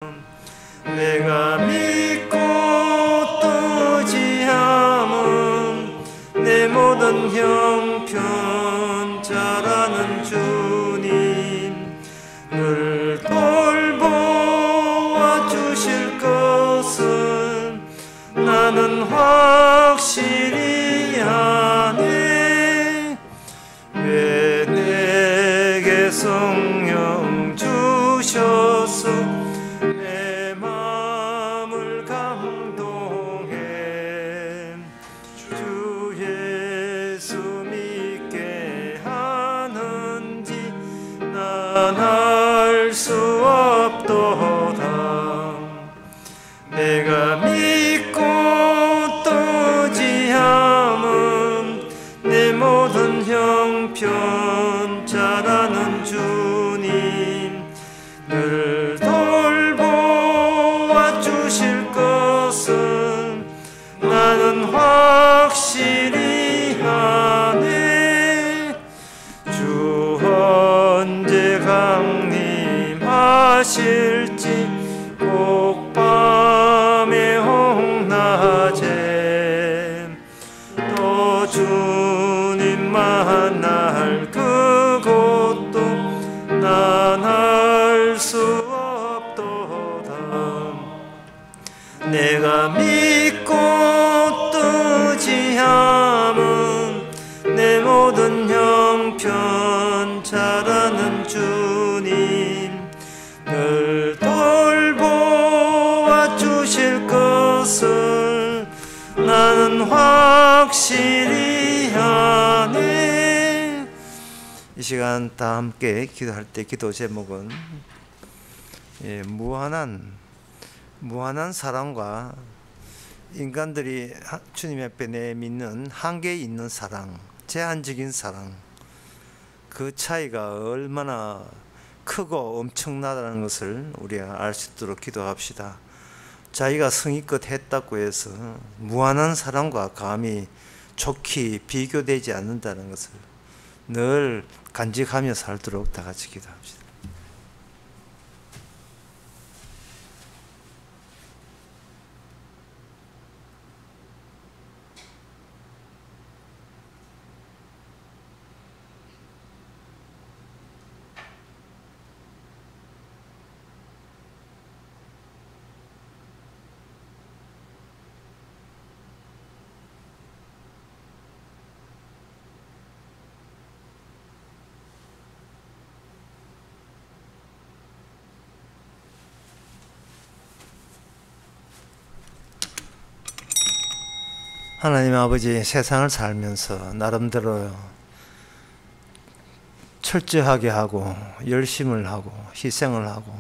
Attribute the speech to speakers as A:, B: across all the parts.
A: 내가 믿고 또 지함은 내 모든 형편 잘 아는 주님, 늘 돌보아 주실 것은 나는 확실히 아네. 왜 내게 성령 주셔서 내 마음을 감동해 주 예수 믿게 하는지 난 알 수 없도다. 내가 믿고 또 지함은 내 모든 형편 잘 아는 주님, 늘 돌보아 주실 것은 나는 확실히 아네. 주 언제 강림하실지 꼭 밤에 홍낮에 또 주님 만날 그곳도 난 알 수 없도다. 내가 믿고 또 지함은 내 모든 형편 잘 아는 주님, 늘 돌보아 주실 것을 나는 확실히 아네. 이 시간 다 함께 기도할 때 기도 제목은 무한한 사랑과 인간들이 주님 앞에 내믿는 한계 있는 사랑, 제한적인 사랑, 그 차이가 얼마나 크고 엄청나다는 것을 우리가 알 수 있도록 기도합시다. 자기가 성의껏 했다고 해서 무한한 사랑과 감히 좋게 비교되지 않는다는 것을 늘 간직하며 살도록 다 같이 기도합시다. 하나님 아버지, 세상을 살면서 나름대로 철저하게 하고 열심을 하고 희생을 하고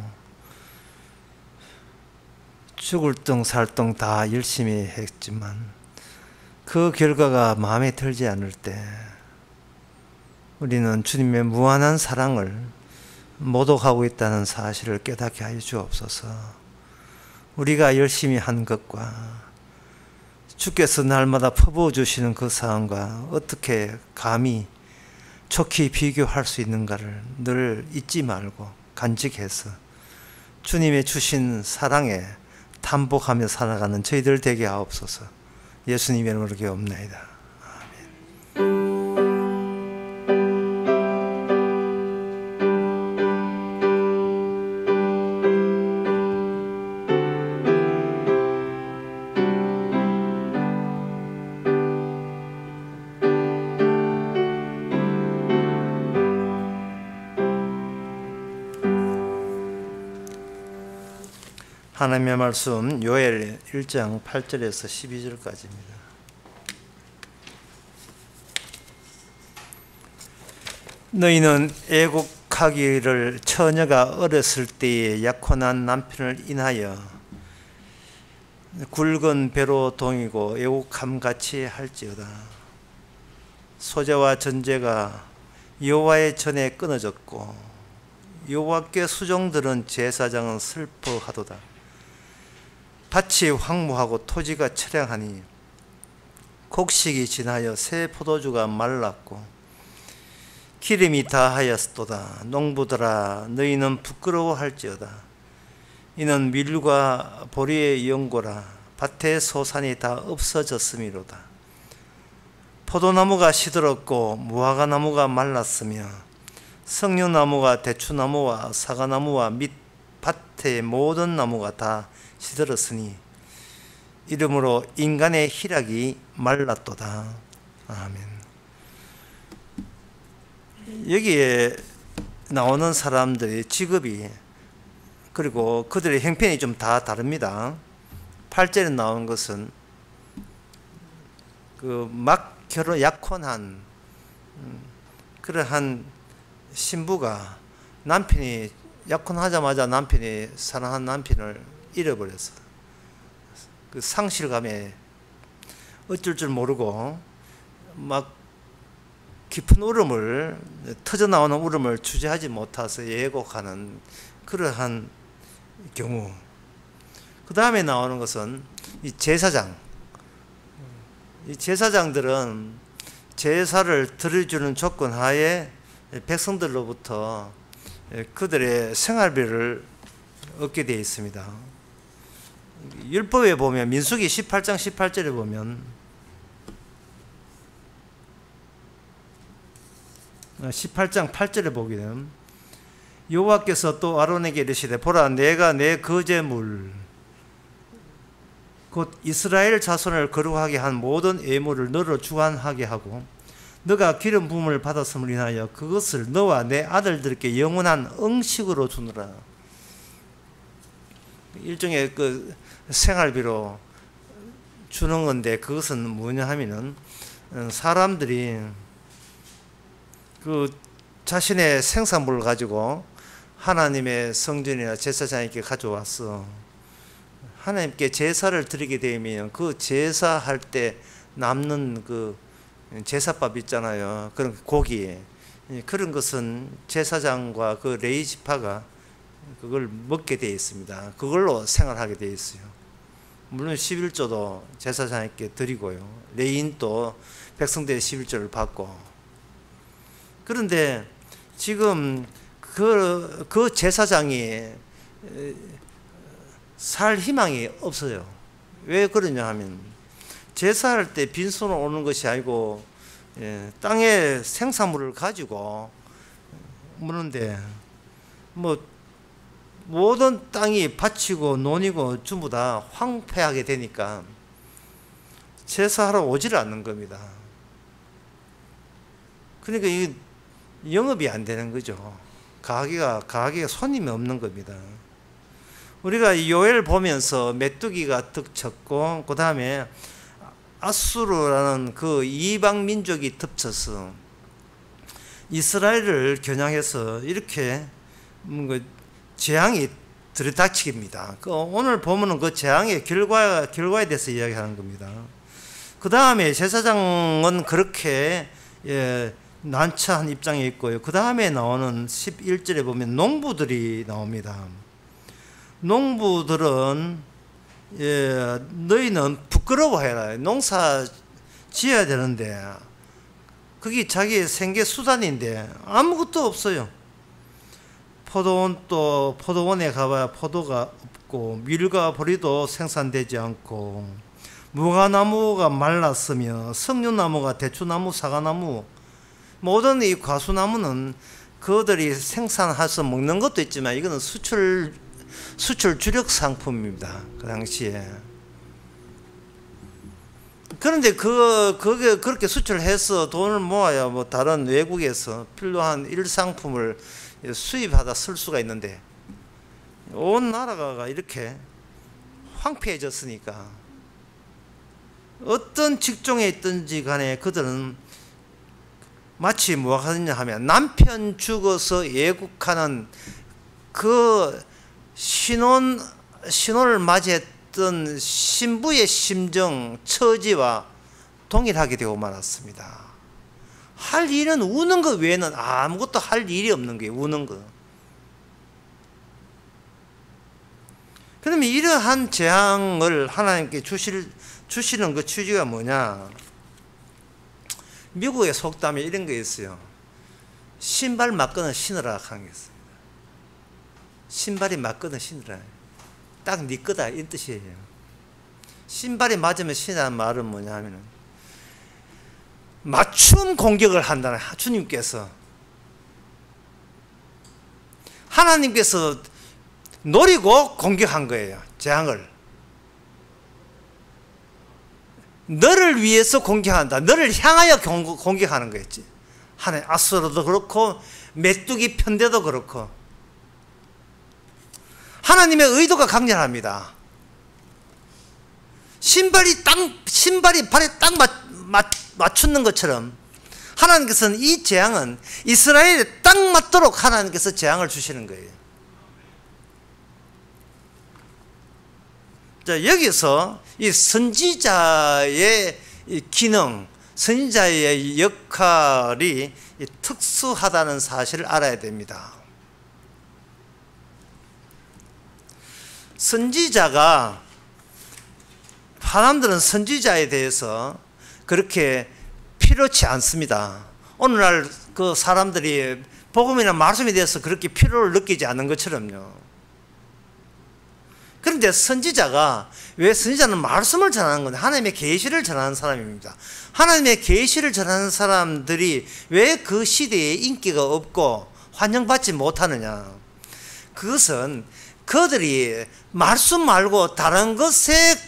A: 죽을 둥 살 둥 다 열심히 했지만 그 결과가 마음에 들지 않을 때 우리는 주님의 무한한 사랑을 모독하고 있다는 사실을 깨닫게 하여 주옵소서. 우리가 열심히 한 것과 주께서 날마다 퍼부어 주시는 그 상황과 어떻게 감히 좋게 비교할 수 있는가를 늘 잊지 말고 간직해서 주님의 주신 사랑에 담복하며 살아가는 저희들 되게 하옵소서. 예수님의 이름으로 기도옵나이다. 하나님의 말씀 요엘 1장 8절에서 12절까지입니다. 너희는 애국하기를 처녀가 어렸을 때에 약혼한 남편을 인하여 굵은 배로 동이고 애국함같이 할지어다. 소재와 전제가 여호와의 전에 끊어졌고 여호와께 수종들은 제사장은 슬퍼하도다. 밭이 황무하고 토지가 처량하니 곡식이 지나여 새 포도주가 말랐고 기름이 다하였도다. 농부들아 너희는 부끄러워할지어다. 이는 밀과 보리의 연고라 밭의 소산이 다 없어졌음이로다. 포도나무가 시들었고 무화과나무가 말랐으며 석류나무가 대추나무와 사과나무와 및 밭의 모든 나무가 다 시들었으니 이러므로 인간의 희락이 말랐도다. 아멘. 여기에 나오는 사람들의 직업이 그리고 그들의 형편이 좀 다 다릅니다. 8절에 나오는 것은 그 막 결혼 약혼한 그러한 신부가 남편이 약혼하자마자 남편이 사랑한 남편을 잃어버렸어. 그 상실감에 어쩔 줄 모르고 막 깊은 울음을 터져나오는 울음을 주체하지 못해서 예곡하는 그러한 경우. 그 다음에 나오는 것은 이 제사장. 이 제사장들은 제사를 드려주는 조건 하에 백성들로부터 그들의 생활비를 얻게 되어 있습니다. 율법에 보면 민수기 18장 18절에 보면 18장 8절에 보게 되면 여호와께서 또 아론에게 이르시되 보라 내가 내 거제물 곧 이스라엘 자손을 거룩하게 한 모든 예물을 너로 주관하게 하고 너가 기름 부음을 받았음을 인하여 그것을 너와 내 아들들께 영원한 응식으로 주느라. 일종의 그 생활비로 주는 건데 그것은 뭐냐 하면은 사람들이 그 자신의 생산물을 가지고 하나님의 성전이나 제사장에게 가져왔어. 하나님께 제사를 드리게 되면 그 제사할 때 남는 그 제사밥 있잖아요. 그런 고기. 그런 것은 제사장과 그 레위 지파가 그걸 먹게 되어 있습니다. 그걸로 생활하게 되어 있어요. 물론 11조도 제사장에게 드리고요. 레위인도 백성들의 11조를 받고. 그런데 지금 그 제사장이 살 희망이 없어요. 왜 그러냐 하면 제사할 때 빈손으로 오는 것이 아니고 땅의 생산물을 가지고 무는데 뭐 모든 땅이 밭이고 논이고 전부 다 황폐하게 되니까 제사하러 오지를 않는 겁니다. 그러니까 이 영업이 안 되는 거죠. 가게가 손님이 없는 겁니다. 우리가 요엘 보면서 메뚜기가 득쳤고 그 다음에 아수르라는 그 이방 민족이 덮쳐서 이스라엘을 겨냥해서 이렇게 재앙이 들이닥칩니다. 오늘 보면은 그 재앙의 결과에 대해서 이야기하는 겁니다. 그 다음에 제사장은 그렇게 난처한 입장에 있고요. 그 다음에 나오는 11절에 보면 농부들이 나옵니다. 농부들은 너희는 부끄러워해라. 농사 지어야 되는데 그게 자기의 생계 수단인데 아무것도 없어요. 포도원에 가봐야 포도가 없고 밀과 보리도 생산되지 않고 무화과나무가 말랐으며 석류나무가 대추나무 사과나무 모든 이 과수나무는 그들이 생산해서 먹는 것도 있지만 이거는 수출 주력 상품입니다. 그 당시에. 그런데 그게 그렇게 수출해서 돈을 모아야 뭐 다른 외국에서 필요한 일상품을 수입하다 쓸 수가 있는데 온 나라가 이렇게 황폐해졌으니까 어떤 직종에 있든지 간에 그들은 마치 뭐가 하느냐 하면 남편 죽어서 예국하는 그 신혼을 맞이했던 신부의 심정, 처지와 동일하게 되고 말았습니다. 할 일은 우는 것 외에는 아무것도 할 일이 없는 거예요. 우는 거. 그러면 이러한 재앙을 하나님께 주시는 그 취지가 뭐냐? 미국의 속담에 이런 게 있어요. 신발 맞거나 신으라 하는 게 있습니다. 신발이 맞거나 신으라. 딱 네 거다 이 뜻이에요. 신발이 맞으면 신이라는 말은 뭐냐 하면은 맞춤 공격을 한다는 주님께서 하나님께서 노리고 공격한 거예요. 재앙을 너를 위해서 공격한다. 너를 향하여 공격하는 거였지. 하나님 아수르도 그렇고 메뚜기 편대도 그렇고 하나님의 의도가 강렬합니다. 신발이 발에 딱 맞추는 것처럼 하나님께서는 이 재앙은 이스라엘에 딱 맞도록 하나님께서 재앙을 주시는 거예요. 자, 여기서 이 선지자의 이 기능, 선지자의 역할이 특수하다는 사실을 알아야 됩니다. 선지자가, 사람들은 선지자에 대해서 그렇게 필요치 않습니다. 오늘날 그 사람들이 복음이나 말씀에 대해서 그렇게 필요를 느끼지 않는 것처럼요. 그런데 선지자가, 왜 선지자는 말씀을 전하는 건데 하나님의 계시를 전하는 사람입니다. 하나님의 계시를 전하는 사람들이 왜 그 시대에 인기가 없고 환영받지 못하느냐? 그것은 그들이 말씀 말고 다른 것에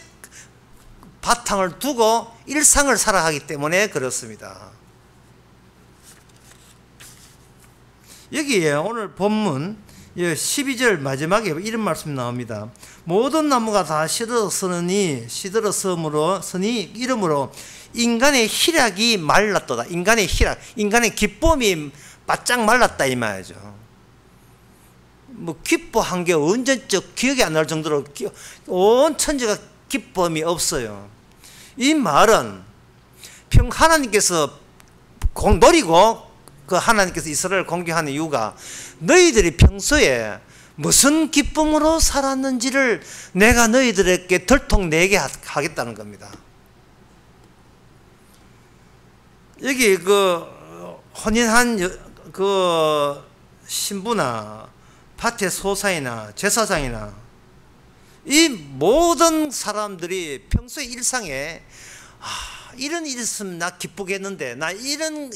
A: 바탕을 두고 일상을 살아가기 때문에 그렇습니다. 여기에 오늘 본문 12절 마지막에 이런 말씀이 나옵니다. 모든 나무가 다 시들었으니 이름으로 인간의 희락이 말랐도다. 인간의 희락, 인간의 기쁨이 바짝 말랐다 이 말이죠. 뭐 기뻐한 게 언제적 기억이 안 날 정도로 온 천지가 기쁨이 없어요. 이 말은 하나님께서 노리고 그 하나님께서 이스라엘을 공격하는 이유가 너희들이 평소에 무슨 기쁨으로 살았는지를 내가 너희들에게 들통내게 하겠다는 겁니다. 여기 그 혼인한 그 신부나 밭의 소사이나 제사장이나 이 모든 사람들이 평소의 일상에 이런 일 있으면 나 기쁘겠는데, 나 이런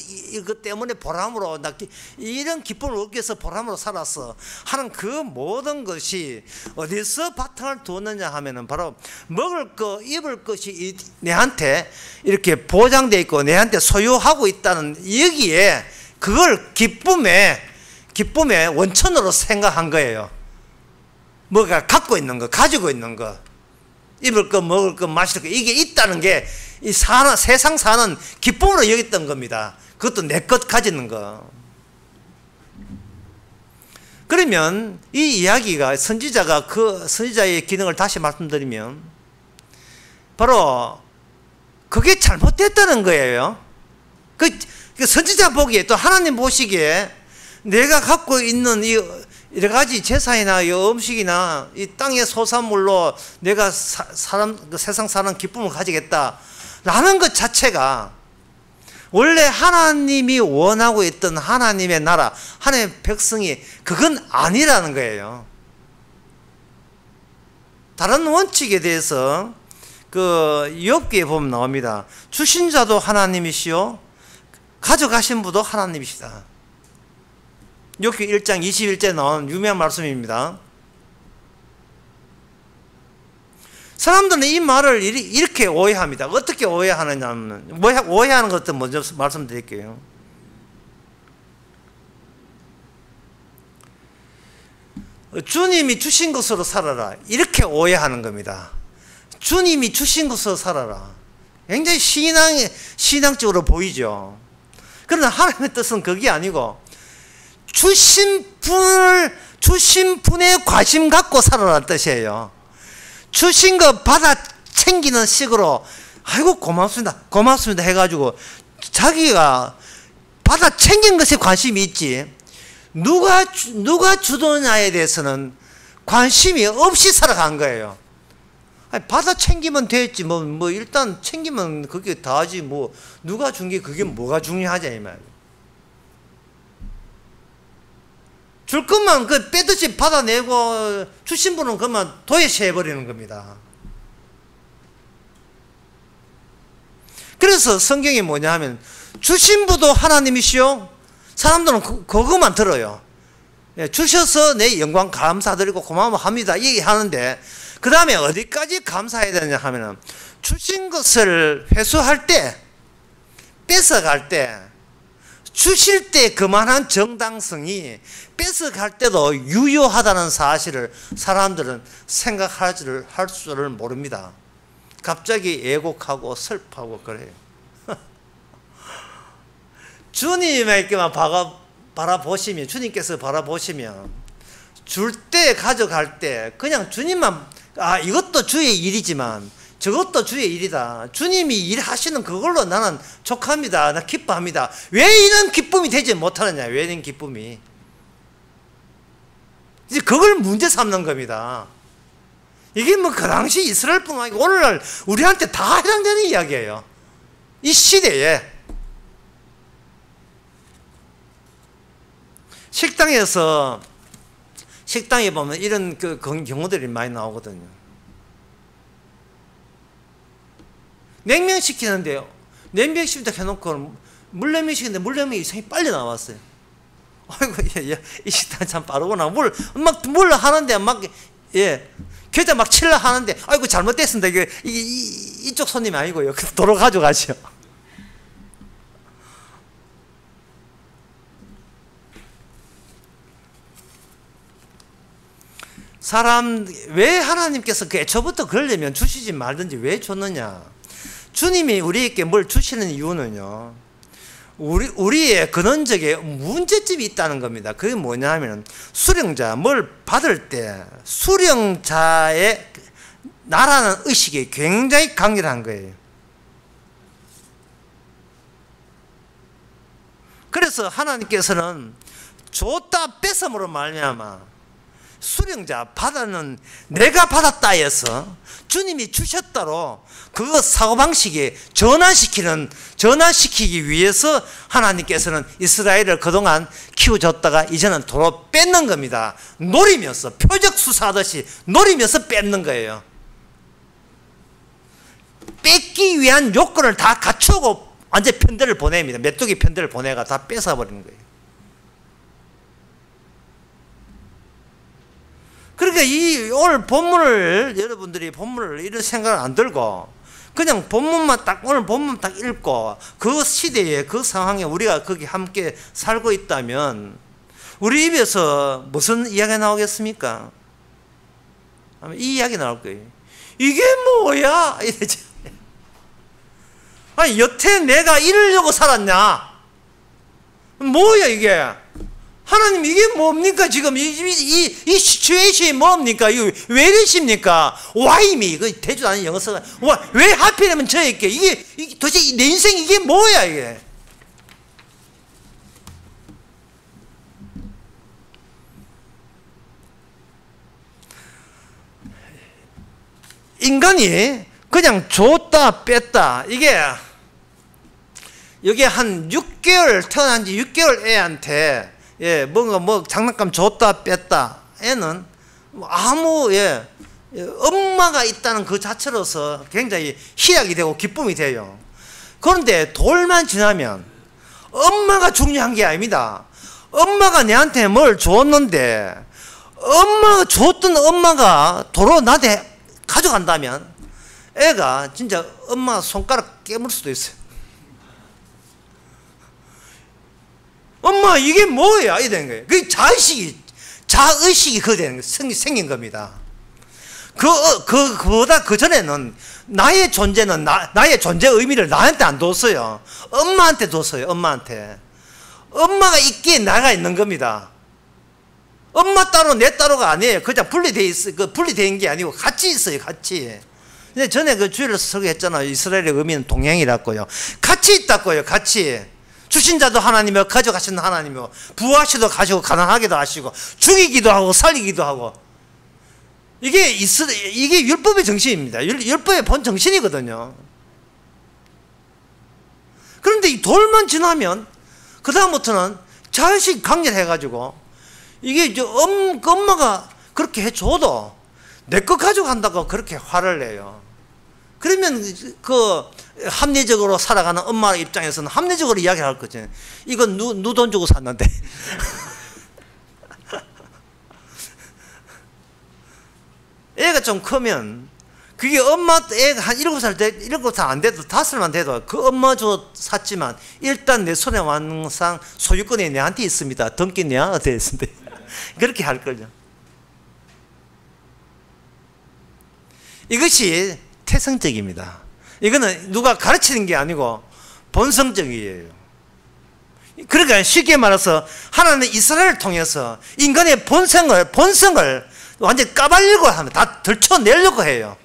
A: 것 때문에 보람으로, 나 이런 기쁨을 얻기 위해서 보람으로 살았어 하는 그 모든 것이 어디서 바탕을 두었느냐 하면은 바로 먹을 거, 입을 것이 내한테 이렇게 보장되어 있고 내한테 소유하고 있다는, 여기에 그걸 기쁨의 원천으로 생각한 거예요. 뭐가 갖고 있는 거, 가지고 있는 거, 입을 거, 먹을 거, 마실 거, 이게 있다는 게 이 세상 사는 기쁨으로 여겼던 겁니다. 그것도 내 것 가지는 거. 그러면 이 이야기가 선지자가 그 선지자의 기능을 다시 말씀드리면 바로 그게 잘못됐다는 거예요. 그 선지자 보기에, 또 하나님 보시기에 내가 갖고 있는 이 여러 가지 제사이나 이 음식이나 이 땅의 소산물로 내가 세상 사는 기쁨을 가지겠다라는 것 자체가 원래 하나님이 원하고 있던 하나님의 나라, 하나님의 백성이 그건 아니라는 거예요. 다른 원칙에 대해서 그 욥기에 보면 나옵니다. 주신 자도 하나님이시요 가져가신 분도 하나님이시다. 욥기 1장 21절에 나온 유명한 말씀입니다. 사람들은 이 말을 이렇게 오해합니다. 어떻게 오해하느냐면, 오해하는 것도 먼저 말씀드릴게요. 주님이 주신 것으로 살아라, 이렇게 오해하는 겁니다. 주님이 주신 것으로 살아라, 굉장히 신앙적으로 보이죠. 그러나 하나님의 뜻은 그게 아니고 주신 분에 관심 갖고 살아라는 뜻이에요. 주신 거 받아 챙기는 식으로 아이고 고맙습니다 해가지고 자기가 받아 챙긴 것에 관심이 있지, 누가 주느냐에 대해서는 관심이 없이 살아간 거예요. 아니, 받아 챙기면 됐지 뭐 일단 챙기면 그게 다지 뭐 누가 준 게 그게 뭐가 중요하냐 이 말. 줄 것만 그 빼듯이 받아내고 주신 분은 그만 도외시해버리는 겁니다. 그래서 성경이 뭐냐 하면 주신 분도 하나님이시요. 사람들은 그것만 들어요. 예, 주셔서 내 영광 감사드리고 고마워합니다 얘기하는데 그 다음에 어디까지 감사해야 되냐 하면은 주신 것을 회수할 때, 뺏어갈 때, 주실 때 그만한 정당성이 뺏어갈 때도 유효하다는 사실을 사람들은 생각할 줄을 모릅니다. 갑자기 애곡하고 슬퍼하고 그래요. 주님에게만 바라보시면, 주님께서 바라보시면 줄 때 가져갈 때 그냥 주님만, 아 이것도 주의 일이지만 저것도 주의 일이다. 주님이 일하시는 그걸로 나는 족합니다. 나 기뻐합니다. 왜 이런 기쁨이 되지 못하느냐. 왜 이런 기쁨이. 이제 그걸 문제 삼는 겁니다. 이게 뭐 그 당시 이스라엘뿐만 아니고 오늘날 우리한테 다 해당되는 이야기예요. 이 시대에. 식당에 보면 이런 그 경우들이 많이 나오거든요. 냉면 시키는데요. 냉면 시킨다 해놓고 물냉면 시키는데 물냉면이 이상히 빨리 나왔어요. 아이고, 이 식당 참 빠르구나. 물 하는데 계좌 막 칠라 하는데, 아이고, 잘못됐습니다. 이쪽 손님이 아니고요. 도로 가져가죠. 왜 하나님께서 그 애초부터 그러려면 주시지 말든지 왜 줬느냐. 주님이 우리에게 뭘 주시는 이유는요, 우리의 근원적인 문제점이 있다는 겁니다. 그게 뭐냐 하면, 수령자, 뭘 받을 때 수령자의 나라는 의식이 굉장히 강렬한 거예요. 그래서 하나님께서는 줬다 뺏음으로 말미암아 수령자 받아는 내가 받았다 해서 주님이 주셨다로 그 사고방식이 전환시키기 위해서 하나님께서는 이스라엘을 그동안 키워줬다가 이제는 도로 뺏는 겁니다. 노리면서, 표적 수사하듯이 노리면서 뺏는 거예요. 뺏기 위한 요건을 다 갖추고 완전 편대를 보냅니다. 메뚜기 편대를 보내가 다 뺏어버리는 거예요. 그러니까 오늘 본문을, 여러분들이 본문을 이런 생각을 안 들고 그냥 오늘 본문 딱 읽고 그 시대에, 그 상황에 우리가 거기 함께 살고 있다면 우리 입에서 무슨 이야기가 나오겠습니까? 이 이야기 나올 거예요. 이게 뭐야? 이러죠. 아니, 여태 내가 이러려고 살았냐? 뭐야 이게? 하나님 이게 뭡니까? 지금 이 시츄에이션이 뭡니까? 이거 왜 이러십니까? Why미, 그 대주 않은 영어 써가 왜 하필이면 저에게 이게 도대체 내 인생 이게 뭐야 이게? 인간이 그냥 줬다 뺐다, 이게 여기 한 6개월 태어난 지 6개월 애한테 뭔가 장난감 줬다 뺐다, 애는 아무 엄마가 있다는 그 자체로서 굉장히 희락이 되고 기쁨이 돼요. 그런데 돌만 지나면 엄마가 중요한 게 아닙니다. 엄마가 내한테 뭘 줬는데 엄마가 줬던 엄마가 도로 나한테 가져간다면 애가 진짜 엄마 손가락 깨물 수도 있어요. 엄마 이게 뭐야? 이래 되는 거예요. 그 자의식이 그대로 생긴 겁니다. 그보다 그 전에는 나의 존재는 나의 존재 의미를 나한테 안 뒀어요. 엄마한테 뒀어요. 엄마한테. 엄마가 있기에 나가 있는 겁니다. 엄마 따로 내 따로가 아니에요. 그냥 분리된 게 아니고 같이 있어요. 같이. 근데 전에 그 주일에서 설교했잖아요. 이스라엘의 의미는 동행이라고요. 같이 있다고요. 같이. 주신 자도 하나님이요, 가져가시는 하나님이요, 부하시도 가시고 가난하게도 하시고 죽이기도 하고 살리기도 하고, 이게 율법의 정신입니다. 율법의 본 정신이거든요. 그런데 이 돌만 지나면 그 다음부터는 자의식이 강렬해가지고 이게 엄마가 그렇게 해줘도 내 거 가져간다고 그렇게 화를 내요. 그러면 그 합리적으로 살아가는 엄마 입장에서는 합리적으로 이야기할 거지. 이건 누 돈 주고 샀는데. 애가 좀 크면 그게 엄마 애가 한 7살 안 돼도 5살만 돼도 그 엄마 줘 샀지만 일단 내 손에 왕상 소유권이 내한테 있습니다. 등기 내한테 있습니다. 그렇게 할 거죠. 이것이 태생적입니다. 이거는 누가 가르치는 게 아니고 본성적이에요. 그러니까 쉽게 말해서 하나님은 이스라엘을 통해서 인간의 본성을 완전히 까발리고 하면 다 들춰내려고 해요.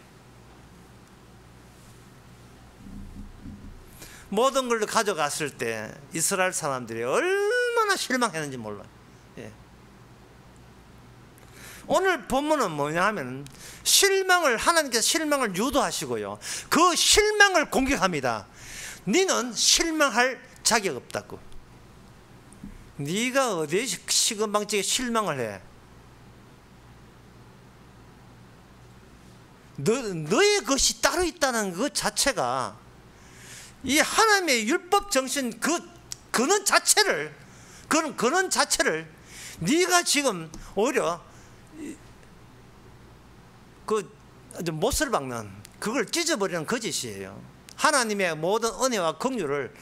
A: 모든 걸 가져갔을 때 이스라엘 사람들이 얼마나 실망했는지 몰라요. 예. 오늘 본문은 뭐냐 하면 하나님께서 실망을 유도하시고요. 그 실망을 공격합니다. 너는 실망할 자격 없다고. 네가 어디에 시금방지게 실망을 해? 너의 것이 따로 있다는 그 자체가 이 하나님의 율법 정신 근원 자체를 네가 지금 오히려 못을 박는 그걸 찢어버리는 거짓이에요. 하나님의 모든 은혜와 긍휼을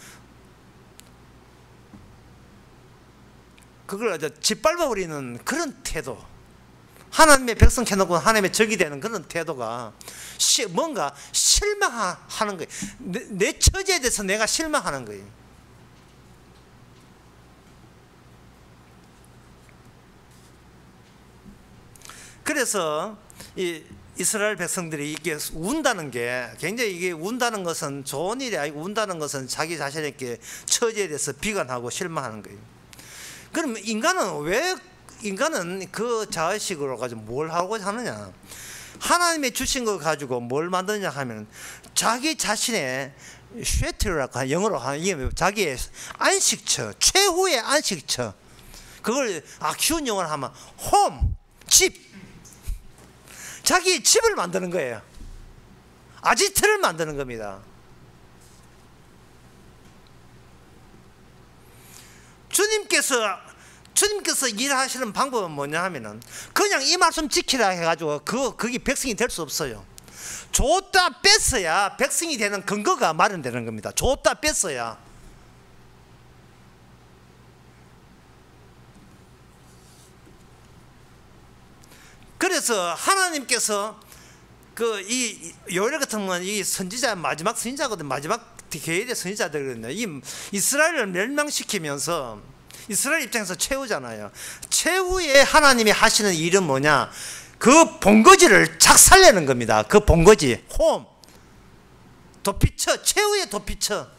A: 그걸 짓밟아버리는 그런 태도, 하나님의 백성 해놓고 하나님의 적이 되는 그런 태도가 뭔가 실망하는 거예요. 내 처지에 대해서 내가 실망하는 거예요. 그래서 이 이스라엘 백성들이 이게 운다는 게 굉장히 이게 운다는 것은 좋은 일이 아니고 운다는 것은 자기 자신에게 처지에 대해서 비관하고 실망하는 거예요. 그럼 인간은 그 자의식으로 가지고 뭘 하고자 하느냐? 하나님의 주신 걸 가지고 뭘 만드느냐 하면 자기 자신의 쉐트라고 영어로 하는 이게 자기의 안식처, 최후의 안식처. 그걸 쉬운 영어로 하면 홈, 집. 자기 집을 만드는 거예요. 아지트를 만드는 겁니다. 주님께서 일하시는 방법은 뭐냐 하면은 그냥 이 말씀 지키라 해가지고 그게 백성이 될 수 없어요. 줬다 뺐어야 백성이 되는 근거가 마련되는 겁니다. 줬다 뺐어야. 그래서 하나님께서 이 요엘 같은 건 이 선지자 마지막 선지자거든. 마지막 계열의 선지자들거든요. 이 이스라엘을 멸망시키면서 이스라엘 입장에서 최후잖아요. 최후에 하나님이 하시는 일은 뭐냐? 그 본거지를 작살내는 겁니다. 그 본거지, 홈, 도피처, 최후의 도피처.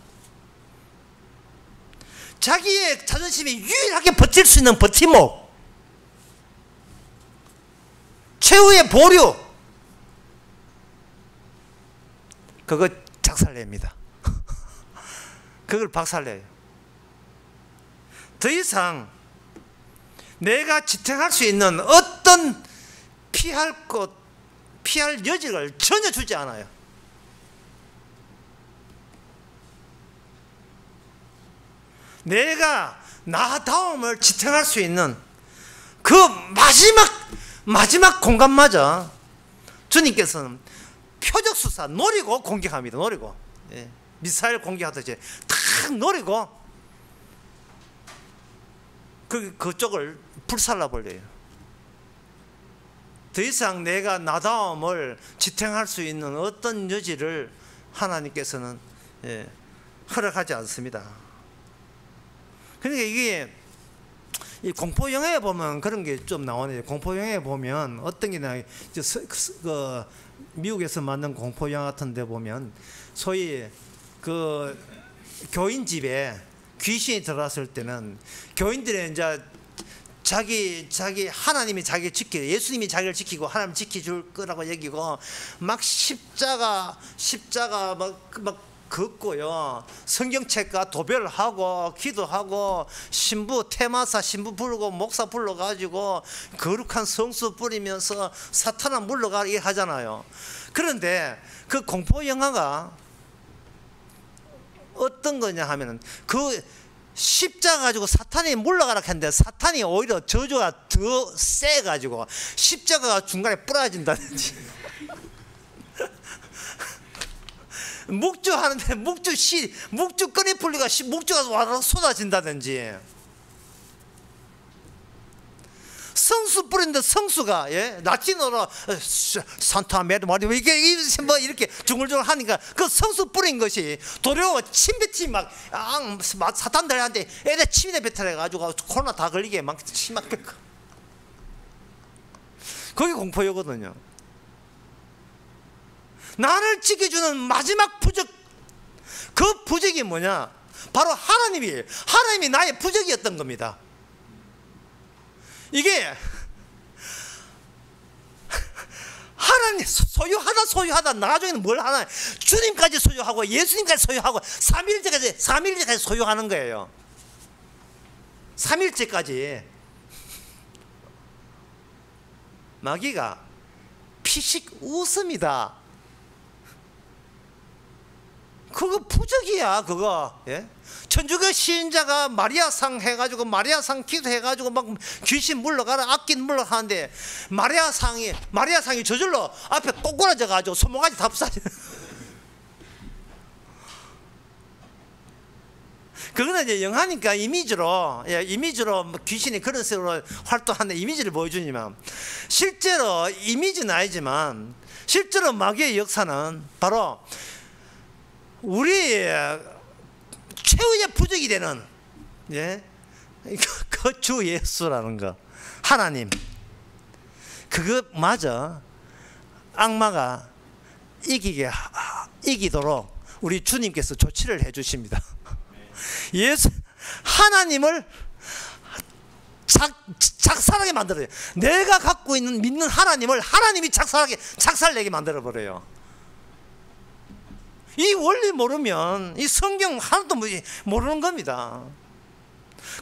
A: 자기의 자존심이 유일하게 버틸 수 있는 버팀목, 최후의 보류, 그거 작살냅니다. 그걸 박살내요. 더 이상 내가 지탱할 수 있는 어떤 피할 여지를 전혀 주지 않아요. 내가 나다움을 지탱할 수 있는 그 마지막 공간마저 주님께서는 표적수사 노리고 공격합니다. 노리고, 예. 미사일 공격하듯이 탁 노리고 그쪽을 불살라버려요. 더 이상 내가 나다움을 지탱할 수 있는 어떤 여지를 하나님께서는, 예, 허락하지 않습니다. 그러니까 이게 이 공포 영화에 보면 그런 게 좀 나오네요. 공포 영화에 보면 어떤 게나 미국에서 만든 공포 영화 같은 데 보면 소위 그 교인 집에 귀신이 들어왔을 때는 교인들이 이제 자기 하나님이 자기를 지키고 예수님이 자기를 지키고 하나님 지켜줄 거라고 여기고 막 십자가 막 걷고요, 성경책과 도배를 하고 기도하고 신부 테마사 신부 부르고 목사 불러가지고 거룩한 성수 뿌리면서 사탄아 물러가게 하잖아요. 그런데 그 공포 영화가 어떤 거냐 하면은 그 십자가 가지고 사탄이 물러가라 했는데 사탄이 오히려 저주가 더 세가지고 십자가가 중간에 부러진다든지 묵주하는데 묵주끈이 풀리가 묵주가 와서 쏟아진다든지, 성수 뿌리는데 성수가 라틴어로 산타 메르마리 이렇게 중얼중얼 하니까 그 성수 뿌린 것이 도리어 침뱉이 막 사탄들한테 애들 침에 뱉어내 가지고 코로나 다 걸리게 막 심하게 뱉고, 그게 공포였거든요. 나를 지켜주는 마지막 부적, 그 부적이 뭐냐? 바로 하나님이 나의 부적이었던 겁니다. 이게 하나님 소유하다 나중에는 뭘 하나? 주님까지 소유하고 예수님까지 소유하고 삼일째까지 소유하는 거예요. 삼일째까지. 마귀가 피식 웃습니다. 그거 부적이야, 그거. 천주교 시인자가 마리아상 해가지고 마리아상 기도해가지고 막 귀신 물러가라 악긴 물러가는데 마리아상이 저절로 앞에 꼬꾸라져가지고 손모가지 다 부사져. 그거는 이제 영화니까 이미지로 귀신이 그런 식으로 활동하는 이미지를 보여주지만, 실제로 이미지는 아니지만 실제로 마귀의 역사는 바로 우리 최후의 부적이 되는 그 주 예수라는 거, 하나님, 그거마저 악마가 이기도록 우리 주님께서 조치를 해 주십니다. 하나님을 작살하게 만들어요. 내가 갖고 있는 믿는 하나님을 하나님이 작살내게 만들어 버려요. 이 원리 모르면 이 성경 하나도 모르는 겁니다.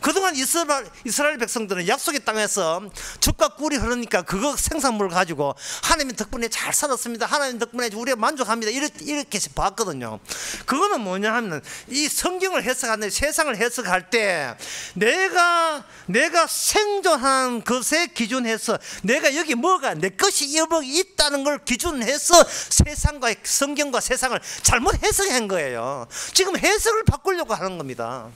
A: 그동안 이스라엘 백성들은 약속의 땅에서 젖과 꿀이 흐르니까 그거 생산물을 가지고 하나님 덕분에 잘 살았습니다, 하나님 덕분에 우리가 만족합니다, 이렇게 봤거든요. 그거는 뭐냐 하면 이 성경을 해석하는데, 세상을 해석할 때 내가 생존한 것에 기준해서 내가 여기 뭐가 내 것이 여기 있다는 걸 기준해서 세상과 성경과 세상을 잘못 해석한 거예요. 지금 해석을 바꾸려고 하는 겁니다.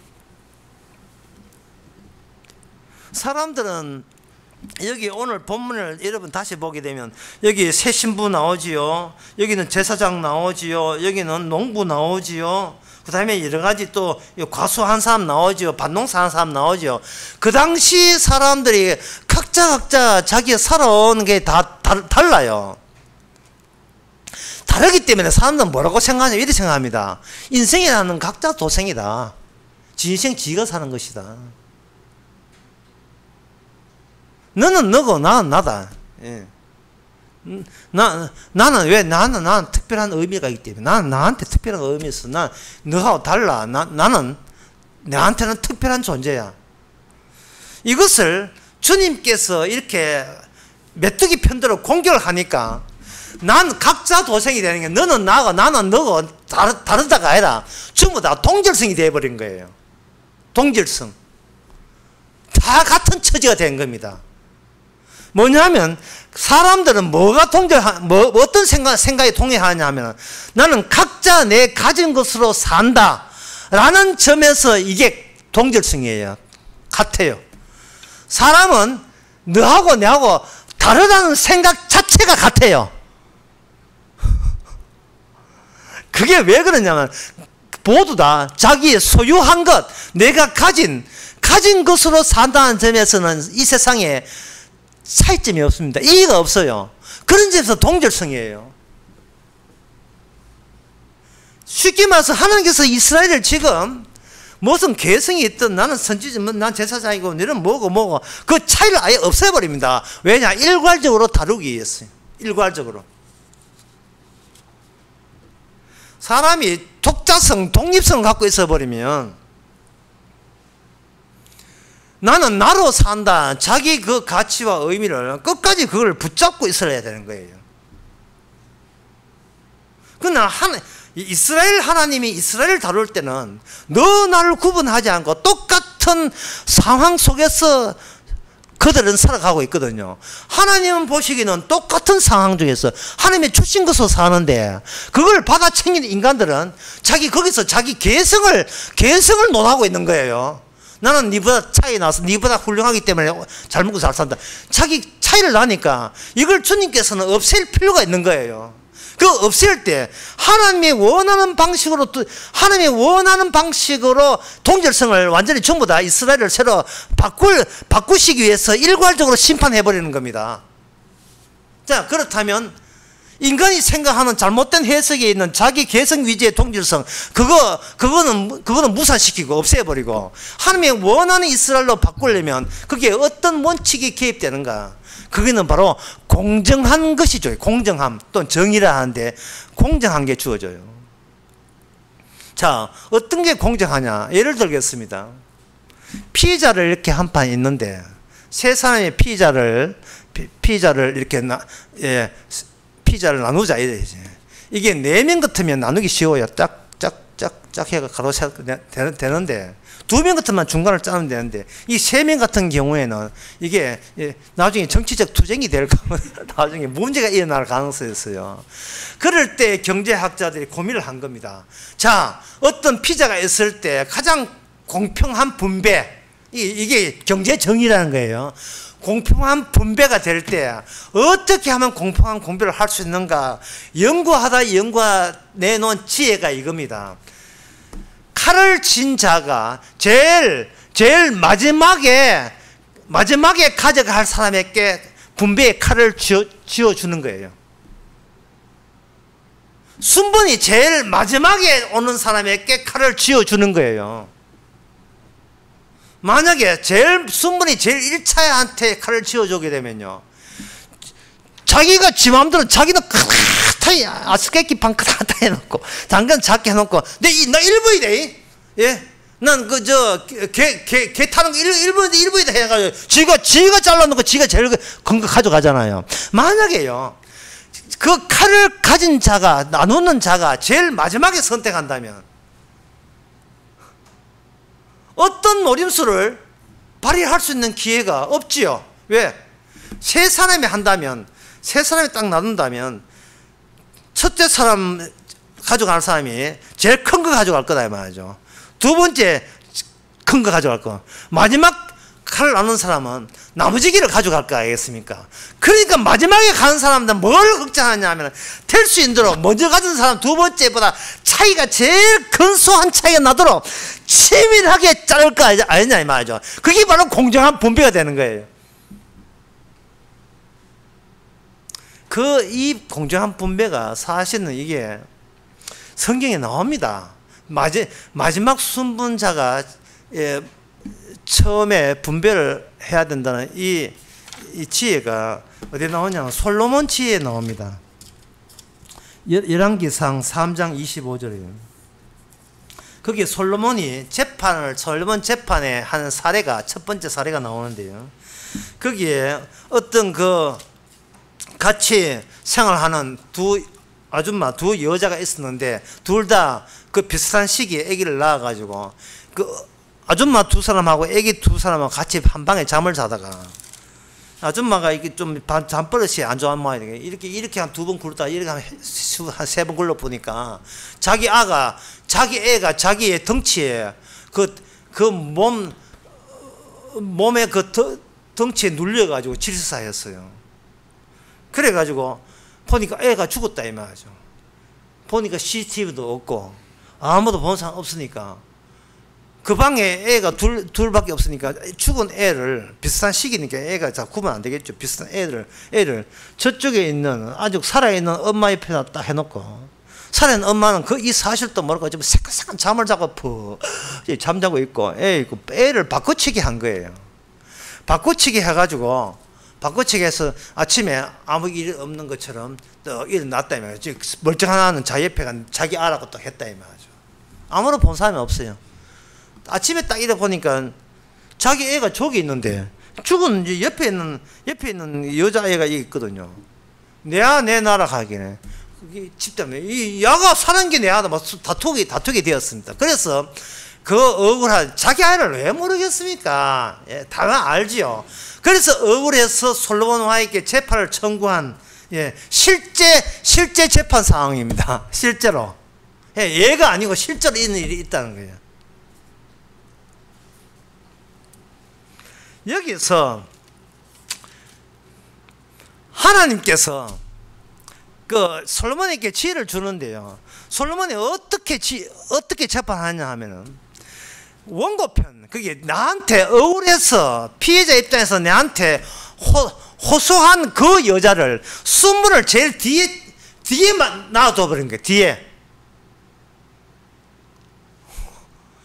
A: 사람들은 여기 오늘 본문을 여러분 다시 보게 되면 여기 새 신부 나오지요, 여기는 제사장 나오지요, 여기는 농부 나오지요, 그 다음에 여러 가지 또 과수한 사람 나오지요, 밭농사하는 사람 나오지요. 그 당시 사람들이 각자 자기가 살아오는 게 다 달라요. 다르기 때문에 사람들은 뭐라고 생각하냐, 이렇게 생각합니다. 인생이라는 각자 도생이다. 지 인생 지가 사는 것이다. 너는 너고 나는 나다. 나는 특별한 의미가 있기 때문에, 나한테 특별한 의미 있어. 너하고 달라. 나는 나한테는 특별한 존재야. 이것을 주님께서 이렇게 메뚜기 편대로 공격을 하니까 난 각자 도생이 되는 게, 너는 나고 나는 너고 다르다가 아니라 전부 다 동질성이 되어버린 거예요. 동질성. 다 같은 처지가 된 겁니다. 뭐냐면 사람들은 어떤 생각이 동의하냐 하면, 나는 각자 내 가진 것으로 산다 라는 점에서 이게 동질성이에요. 같아요. 사람은 너하고 내하고 다르다는 생각 자체가 같아요. 그게 왜 그러냐면 모두 다 자기의 소유한 것, 내가 가진 것으로 산다는 점에서는 이 세상에 차이점이 없습니다. 이의가 없어요. 그런 점에서 동질성이에요. 쉽게 말해서 하나님께서 이스라엘을 지금 무슨 개성이 있든 나는 선지자, 난 제사장이고 너는 뭐고 그 차이를 아예 없애버립니다. 왜냐? 일괄적으로 다루기 위해서요. 일괄적으로. 사람이 독자성, 독립성을 갖고 있어 버리면 나는 나로 산다. 자기 그 가치와 의미를 끝까지 그걸 붙잡고 있어야 되는 거예요. 그러나 이스라엘 하나님이 이스라엘을 다룰 때는 너 나를 구분하지 않고 똑같은 상황 속에서 그들은 살아가고 있거든요. 하나님은 보시기에는 똑같은 상황 중에서 하나님의 주신 것으로 사는데 그걸 받아 챙기는 인간들은 거기서 자기 개성을 논하고 있는 거예요. 나는 니보다 차이 나서 니보다 훌륭하기 때문에 잘 먹고 잘 산다. 자기 차이를 나니까 이걸 주님께서는 없앨 필요가 있는 거예요. 그 없앨 때 하나님이 원하는 방식으로 동질성을 완전히 전부 다 이스라엘을 새로 바꾸시기 위해서 일괄적으로 심판해버리는 겁니다. 자, 그렇다면 인간이 생각하는 잘못된 해석에 있는 자기 개성 위주의 동질성, 그거는 무산시키고 없애버리고 하나님이 원하는 이스라엘로 바꾸려면 거기에 어떤 원칙이 개입되는가? 그게는 바로 공정한 것이죠. 공정함 또는 정의라 하는데 공정한 게 주어져요. 자, 어떤 게 공정하냐? 예를 들겠습니다. 피자를 이렇게 한 판 있는데 세 사람의 피자를 이렇게 피자를 나누자 이래야지. 이게 4명 같으면 나누기 쉬워요. 짝 해가 가로 세로 되는데 2명 같으면 중간을 짜면 되는데 이 3명 같은 경우에는 이게 나중에 정치적 투쟁이 될까 나중에 문제가 일어날 가능성이 있어요. 그럴 때 경제학자들이 고민을 한 겁니다. 자, 어떤 피자가 있을 때 가장 공평한 분배, 이게 경제 정의라는 거예요. 공평한 분배가 될 때 어떻게 하면 공평한 분배를 할 수 있는가 연구하다 내놓은 지혜가 이겁니다. 칼을 친 자가 제일 마지막에 가져가 할 사람에게 분배의 칼을 쥐어주는 거예요. 순번이 제일 마지막에 오는 사람에게 칼을 쥐어주는 거예요. 만약에 순번이 제일 1차한테 칼을 쥐어주게 되면요, 자기가 지 마음대로 자기는 크다이 아스케키 판 크다 해놓고 당근 작게 해놓고 나 1부이다. 예? 난 개 타는 거 1부이다 해가지고 지가 잘라놓은 거 지가 제일 큰 거 가져가잖아요. 만약에요 그 칼을 가진 자가 나누는 자가 제일 마지막에 선택한다면 어떤 노림수를 발휘할 수 있는 기회가 없지요. 왜? 세 사람이 한다면, 세 사람이 딱 나눈다면 첫째 사람 가져갈 사람이 제일 큰 거 가져갈 거다 이 말이죠. 두 번째 큰 거 가져갈 거. 마지막 칼을 나눈 사람은 나머지기를 가져갈 거 아니겠습니까? 그러니까 마지막에 가는 사람들은 뭘 걱정하냐 하면 될 수 있도록 먼저 가진 사람 두 번째보다 차이가 제일 근소한 차이가 나도록 치밀하게 자를 거 아니냐 이 말이죠. 그게 바로 공정한 분배가 되는 거예요. 이 공정한 분배가 사실은 이게 성경에 나옵니다. 마지막 순분자가 처음에 분배를 해야 된다는 이 지혜가 어디에 나오냐면 솔로몬 지혜에 나옵니다. 열왕기상 3장 25절이에요. 거기에 솔로몬 재판에 하는 사례가 첫 번째 사례가 나오는데요. 거기에 어떤 같이 생활하는 두 여자가 있었는데 둘 다 비슷한 시기에 아기를 낳아가지고 아줌마 두 사람하고 아기 두 사람하고 같이 한 방에 잠을 자다가 아줌마가 이게 좀 잠버릇이 안 좋은 모양이에요. 이렇게 한 2번 굴렀다 이렇게 한 3번 굴러 보니까 자기 애가 자기의 덩치에 몸에 덩치에 눌려가지고 질서사였어요. 그래가지고 보니까 애가 죽었다 이 말이죠. 보니까 CCTV도 없고 아무도 본 사람 없으니까 그 방에 애가 둘밖에 없으니까 죽은 애를 비슷한 시기니까 애가 다 구분 안 되겠죠. 비슷한 애를 저쪽에 있는 아직 살아있는 엄마 옆에다 딱 해놓고 살아있는 엄마는 이 사실도 모르고 지금 새까새까 잠을 자고 잠자고 있고 애를 바꿔치기 한 거예요. 바꿔치기 해가지고 바꿔치기해서 아침에 아무 일 없는 것처럼 또 일어났다 이 말이죠. 멀쩡한 하나는 자기 옆에 간 자기 알아고 또 했다 이 말이죠. 아무런 본 사람이 없어요. 아침에 딱 일어 보니까 자기 애가 저기 있는데 죽은 이제 옆에 있는 여자애가 있거든요. 내야 내 나라 가기네. 그게 집단에 이 야가 사는 게 내야다 막 다투게 되었습니다. 그래서 그 억울한 자기 아이를 왜 모르겠습니까? 예, 다 알지요. 그래서 억울해서 솔로몬 왕에게 재판을 청구한 예, 실제 재판 상황입니다. 실제로 예, 얘가 아니고 실제로 있는 일이 있다는 거예요. 여기서 하나님께서 그 솔로몬에게 지혜를 주는데요. 솔로몬이 어떻게 재판하냐 하면은 원고편, 그게 나한테 억울해서 피해자 입장에서 내한테 호소한 그 여자를 순문을 제일 뒤에만 놔둬 버린 거예요. 뒤에.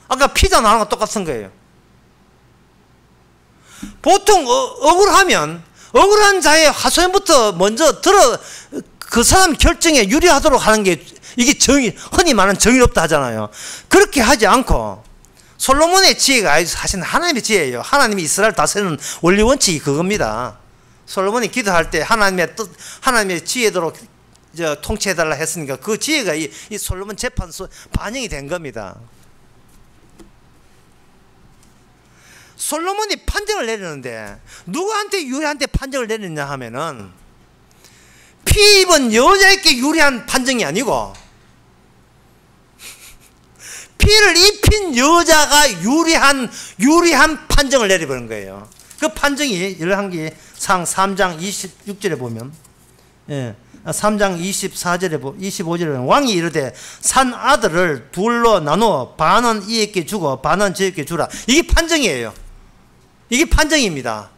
A: 아까 피자 나오는 거 똑같은 거예요. 보통 억울하면 억울한 자의 하소연부터 먼저 들어 그 사람 결정에 유리하도록 하는 게 이게 흔히 말하는 정의롭다 하잖아요. 그렇게 하지 않고 솔로몬의 지혜가 사실 하나님의 지혜예요. 하나님이 이스라엘 다스리는 원리 원칙이 그겁니다. 솔로몬이 기도할 때 하나님의 뜻, 하나님의 지혜대로 통치해달라 했으니까 그 지혜가 이 솔로몬 재판소 반영이 된 겁니다. 솔로몬이 판정을 내리는데 누구한테 유리한테 판정을 내리느냐 하면은 피 입은 여자에게 유리한 판정이 아니고 피를 입힌 여자가 유리한 판정을 내려버린 거예요. 그 판정이 열왕기상 3장 26절에 보면 예, 3장 24절에 25절에 보면 왕이 이르되 산 아들을 둘로 나누어 반은 이에게 주고 반은 저에게 주라. 이게 판정이에요. 이게 판정입니다.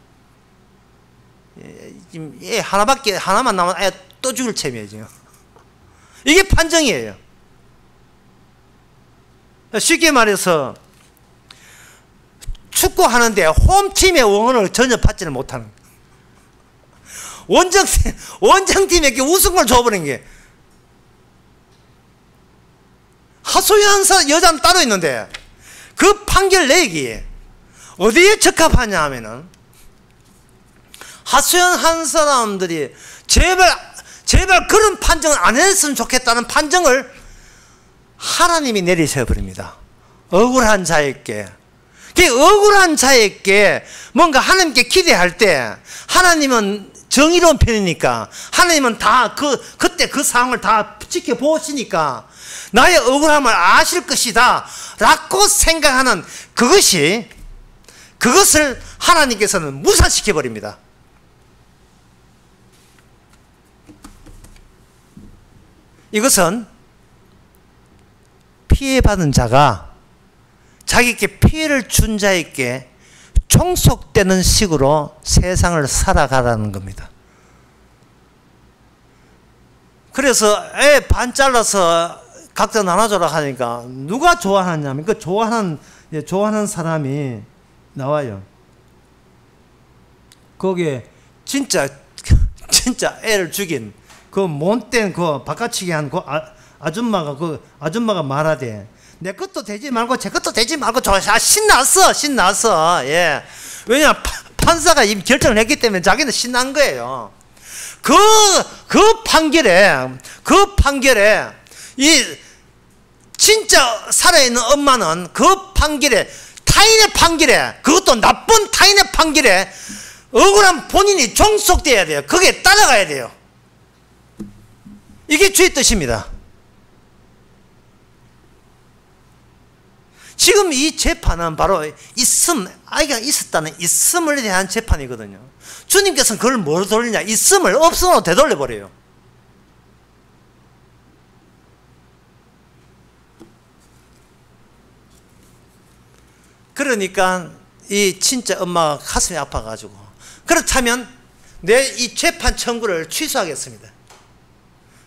A: 지금 하나만 남은 아예 또 죽을 셈이에요 지금. 이게 판정이에요. 쉽게 말해서 축구하는데 홈팀의 응원을 전혀 받지는 못하는 원정팀에게 우승을 줘버린 게 하소연한 여자는 따로 있는데 그 판결 내기 어디에 적합하냐 하면은 하소연한 사람들이 제발 그런 판정을 안 했으면 좋겠다는 판정을 하나님이 내리셔 버립니다. 억울한 자에게. 그 억울한 자에게 뭔가 하나님께 기대할 때 하나님은 정의로운 편이니까 하나님은 다 그때 그 상황을 다 지켜보시니까 나의 억울함을 아실 것이다 라고 생각하는 그것을 하나님께서는 무산시켜 버립니다. 이것은 피해받은 자가 자기에게 피해를 준 자에게 종속되는 식으로 세상을 살아가라는 겁니다. 그래서 애 반 잘라서 각자 나눠줘라 하니까 누가 좋아하냐면 그 좋아하는 사람이 나와요. 거기에 진짜 애를 죽인 그 못된 그 바깥치기 한 그 아줌마가 말하대. 내 것도 되지 말고 제 것도 되지 말고 신났어. 예. 왜냐 판사가 이미 결정을 했기 때문에 자기는 신난 거예요. 그 판결에 이 진짜 살아있는 엄마는 그 판결에 타인의 판결에 그것도 나쁜 타인의 판결에 억울한 본인이 종속돼야 돼요. 거기에 따라가야 돼요. 이게 주의 뜻입니다. 지금 이 재판은 바로 아이가 있었다는 있음을 대한 재판이거든요. 주님께서는 그걸 뭐로 돌리냐? 있음을 없음으로 되돌려버려요. 그러니까 이 진짜 엄마가 가슴이 아파가지고 그렇다면 내 이 재판 청구를 취소하겠습니다.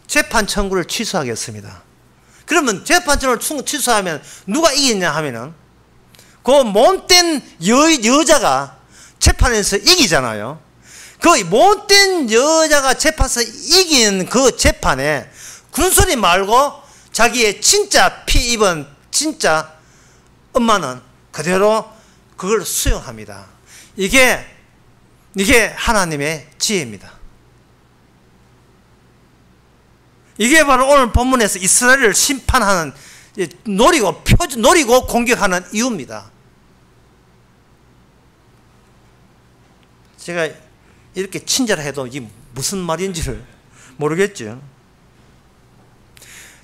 A: 재판 청구를 취소하겠습니다. 그러면 재판 청구를 취소하면 누가 이기냐 하면은 그 못된 여자가 재판에서 이기잖아요. 그 못된 여자가 재판에서 이긴 그 재판에 군소리 말고 자기의 진짜 피 입은 진짜 엄마는 그대로 그걸 수용합니다. 이게 하나님의 지혜입니다. 이게 바로 오늘 본문에서 이스라엘을 심판하는 노리고 공격하는 이유입니다. 제가 이렇게 친절해도 이게 무슨 말인지를 모르겠죠.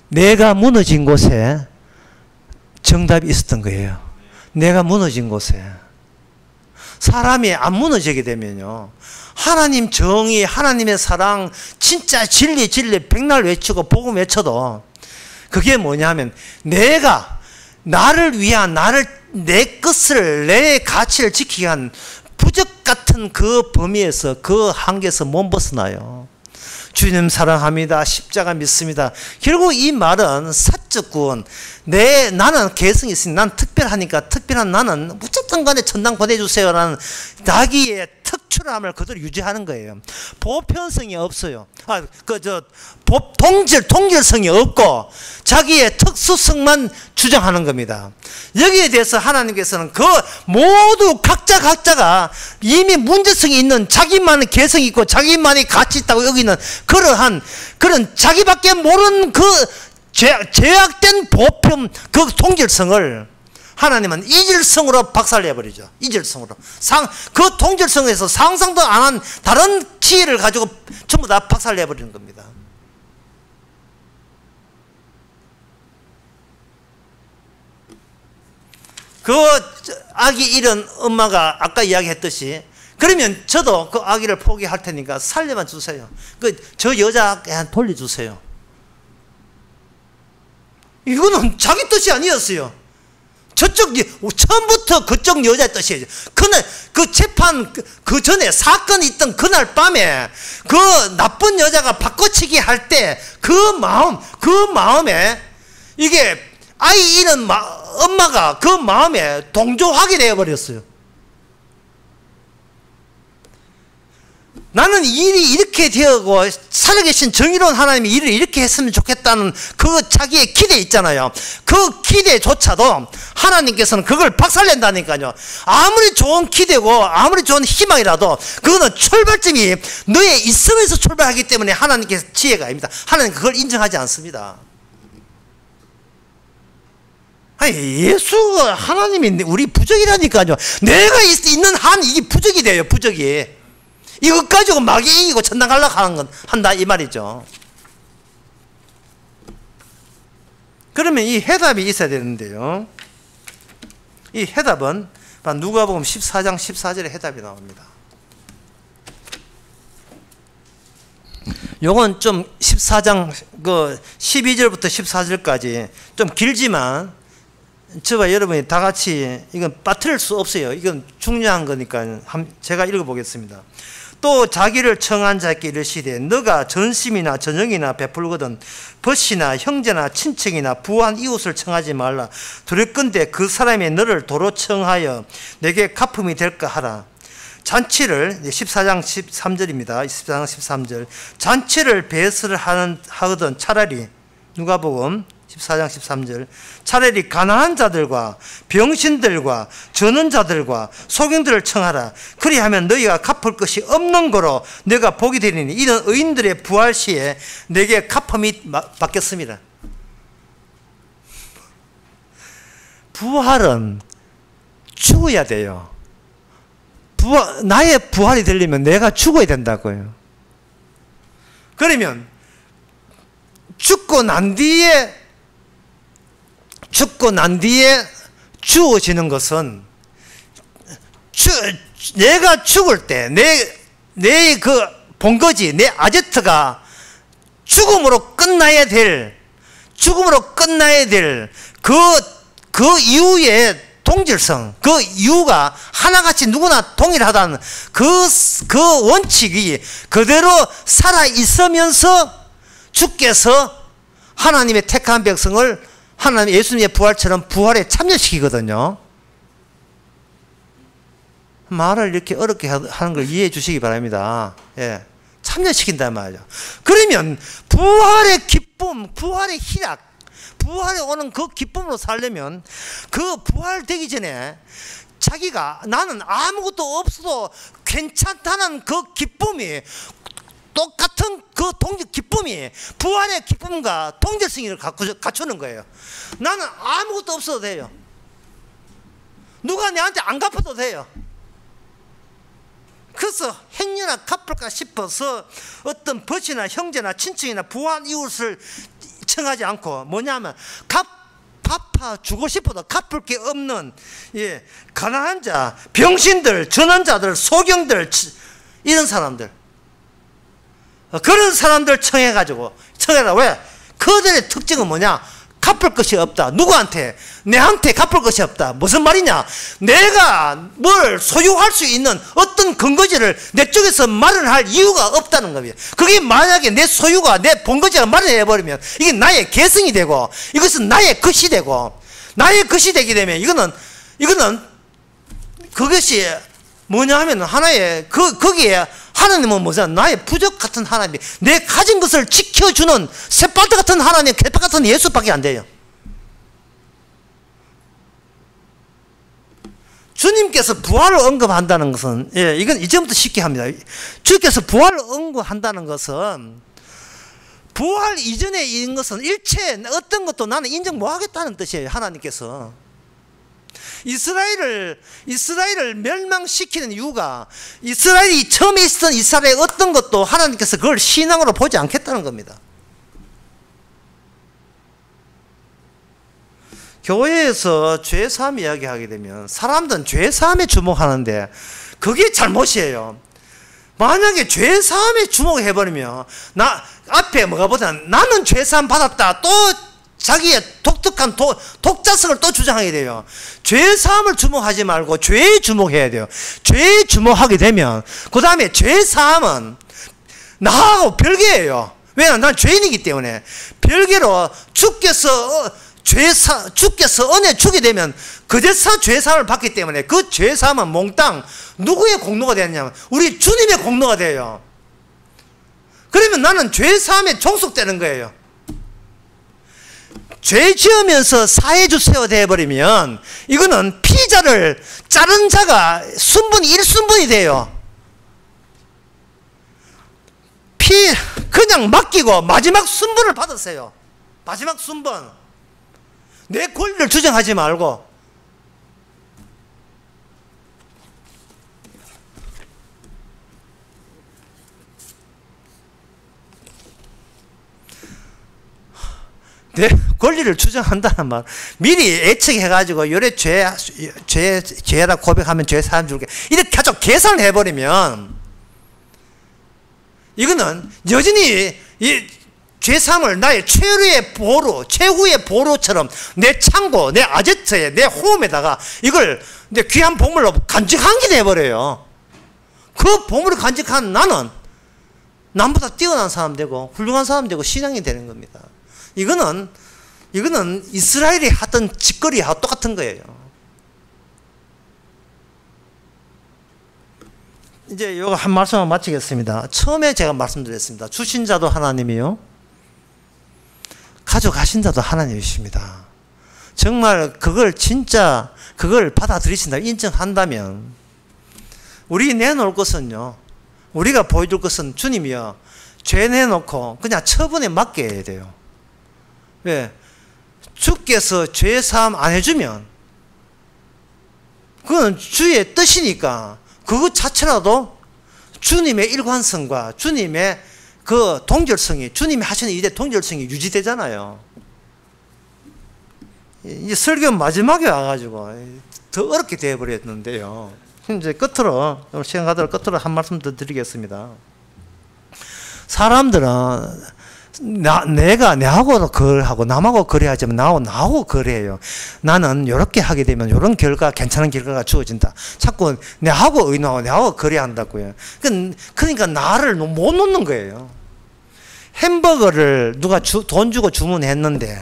A: 내가 무너진 곳에 정답이 있었던 거예요. 내가 무너진 곳에. 사람이 안 무너지게 되면요, 하나님 정의, 하나님의 사랑, 진짜 진리 백날 외치고 복음 외쳐도 그게 뭐냐면 내가 나를 위한 내 것을 내 가치를 지키기 위한 부적 같은 그 범위에서 그 한계에서 못 벗어나요. 주님 사랑합니다. 십자가 믿습니다. 결국 이 말은 사적군, 나는 개성이 있으니 난 특별하니까 특별한 나는 어쨌든 간에 천당 보내주세요라는 자기의 특출함을 그대로 유지하는 거예요. 보편성이 없어요. 동질성이 없고 자기의 특수성만 주장하는 겁니다. 여기에 대해서 하나님께서는 그 모두 각자가 이미 문제성이 있는 자기만의 개성이 있고 자기만의 가치 있다고 여기는 그런 자기밖에 모르는 그 제약된 보편 그 동질성을 하나님은 이질성으로 박살내버리죠. 이질성으로. 그 동질성에서 상상도 안 한 다른 지혜를 가지고 전부 다 박살내버리는 겁니다. 그 아기 잃은 엄마가 아까 이야기했듯이 그러면 저도 그 아기를 포기할 테니까 살려만 주세요. 저 여자한테 돌려주세요. 이거는 자기 뜻이 아니었어요. 처음부터 그쪽 여자의 뜻이에요. 그날 그 재판 그 전에 사건이 있던 그날 밤에 그 나쁜 여자가 바꿔치기 할 때 그 마음에 이게 아이 잃은 엄마가 그 마음에 동조하게 되어버렸어요. 나는 일이 이렇게 되고 살아계신 정의로운 하나님이 일을 이렇게 했으면 좋겠다는 그 자기의 기대 있잖아요. 그 기대조차도 하나님께서는 그걸 박살낸다니까요. 아무리 좋은 기대고 아무리 좋은 희망이라도 그거는 출발점이 너의 있음에서 출발하기 때문에 하나님께서 지혜가 아닙니다. 하나님 그걸 인정하지 않습니다. 아니, 예수가 하나님이 우리 부적이라니까요. 내가 있는 한 이게 부적이 돼요. 부적이. 이것 가지고 막 이기고 천당 가려고 하는 건 한다 이 말이죠. 그러면 이 해답이 있어야 되는데요. 이 해답은 누가복음 14장 14절에 해답이 나옵니다. 요건 좀 14장 그 12절부터 14절까지 좀 길지만 저와 여러분이 다 같이 이건 빠뜨릴 수 없어요. 이건 중요한 거니까 제가 읽어보겠습니다. 또 자기를 청한 자께 이르시되 너가 전심이나 전형이나 베풀거든 벗이나 형제나 친척이나 부한 이웃을 청하지 말라. 두렵건대 그 사람이 너를 도로 청하여 내게 갚음이 될까 하라. 잔치를 14장 13절입니다. 14장 13절 잔치를 배설을 하거든 차라리 누가복음 14장 13절 차라리 가난한 자들과 병신들과 저는 자들과 소경들을 청하라. 그리하면 너희가 갚을 것이 없는 거로 내가 복이 되리니 이런 의인들의 부활 시에 내게 갚음이 받겠습니다. 부활은 죽어야 돼요. 나의 부활이 되려면 내가 죽어야 된다고요. 그러면 죽고 난 뒤에 주어지는 것은 내가 죽을 때 내 그 본거지 내 아제트가 죽음으로 끝나야 될 그 이후의 동질성, 그 이유가 하나같이 누구나 동일하다는 그 원칙이 그대로 살아 있으면서 주께서 하나님의 택한 백성을 하나님 예수님의 부활처럼 부활에 참여시키거든요. 말을 이렇게 어렵게 하는 걸 이해해 주시기 바랍니다. 예. 참여시킨단 말이죠. 그러면 부활의 기쁨, 부활의 희락, 부활에 오는 그 기쁨으로 살려면 그 부활되기 전에 자기가 나는 아무것도 없어도 괜찮다는 그 기쁨이 똑같은 그 기쁨이 부활의 기쁨과 동질성을 갖추는 거예요. 나는 아무것도 없어도 돼요. 누가 내한테 안 갚아도 돼요. 그래서 행여나 갚을까 싶어서 어떤 벗이나 형제나 친척이나 부한 이웃을 청하지 않고 뭐냐면 갚아 주고 싶어도 갚을 게 없는 가난한 자, 병신들, 전환자들, 소경들 이런 사람들 그런 사람들 청해가지고 청해라. 왜? 그들의 특징은 뭐냐? 갚을 것이 없다. 누구한테? 내한테 갚을 것이 없다. 무슨 말이냐? 내가 뭘 소유할 수 있는 어떤 근거지를 내 쪽에서 마련할 이유가 없다는 겁니다. 그게 만약에 내 소유가 내 본거지가 마련해버리면 이게 나의 계승이 되고 이것은 나의 것이 되고 나의 것이 되게 되면 이거는 그것이 뭐냐 하면 하나의 거기에 하나님은 뭐냐? 나의 부적 같은 하나님, 내 가진 것을 지켜주는 쇠발대 같은 하나님, 개파 같은 예수밖에 안 돼요. 주님께서 부활을 언급한다는 것은 이건 이제부터 쉽게 합니다. 주께서 부활을 언급한다는 것은 부활 이전에 있는 것은 일체 어떤 것도 나는 인정 못 하겠다는 뜻이에요. 하나님께서 이스라엘을 멸망시키는 이유가 이스라엘이 처음에 있었던 이스라엘의 어떤 것도 하나님께서 그걸 신앙으로 보지 않겠다는 겁니다. 교회에서 죄사함 이야기하게 되면 사람들은 죄사함에 주목하는데 그게 잘못이에요. 만약에 죄사함에 주목해버리면 앞에 뭐가 보다 나는 죄사함 받았다 또 자기의 독특한 독자성을 또 주장하게 돼요. 죄사함을 주목하지 말고 죄에 주목해야 돼요. 죄에 주목하게 되면 그 다음에 죄사함은 나하고 별개예요. 왜냐하면 난 죄인이기 때문에 별개로 주께서 은혜 주게 되면 그제서 죄사함을 받기 때문에 그 죄사함은 몽땅 누구의 공로가 되느냐면 우리 주님의 공로가 돼요. 그러면 나는 죄사함에 종속되는 거예요. 죄 지으면서 사해주세요 되어버리면 이거는 피자를 자른 자가 순분이 1순분이 돼요. 그냥 맡기고 마지막 순분을 받으세요. 마지막 순분. 내 권리를 주장하지 말고 내 권리를 주장한다는 말 미리 예측해가지고 요래 죄라 고백하면 죄 사함 줄게 이렇게 가지고 계산을 해버리면 이거는 여전히 이 죄사함을 나의 최후의 보루처럼 내 창고, 내 아제트에, 내 호흡에다가 이걸 내 귀한 보물로 간직한 게 돼버려요. 그 보물을 간직한 나는 남보다 뛰어난 사람 되고 훌륭한 사람 되고 신앙이 되는 겁니다. 이거는 이스라엘이 하던 짓거리하고 똑같은 거예요. 이제 이거 한 말씀을 마치겠습니다. 처음에 제가 말씀드렸습니다. 주신 자도 하나님이요, 가져가신 자도 하나님이십니다. 정말 그걸 받아들이신다, 인정한다면 우리 내놓을 것은요, 우리가 보여줄 것은 주님이요, 죄 내놓고 그냥 처분에 맡겨야 돼요. 왜? 주께서 죄 사함 안 해주면 그건 주의 뜻이니까 그것 자체라도 주님의 일관성과 주님의 그 동결성이, 주님이 하시는 일의 동결성이 유지되잖아요. 이제 설교 마지막에 와가지고 더 어렵게 되어버렸는데요. 이제 끝으로, 시간 가도록 끝으로 한 말씀 더 드리겠습니다. 사람들은 내가 내하고 거래하고 남하고 거래하지만 나하고 거래해요. 나는 이렇게 하게 되면 이런 결과, 괜찮은 결과가 주어진다. 자꾸 내하고 의논하고 내하고 거래한다고요. 그러니까 나를 못 놓는 거예요. 햄버거를 누가 돈 주고 주문했는데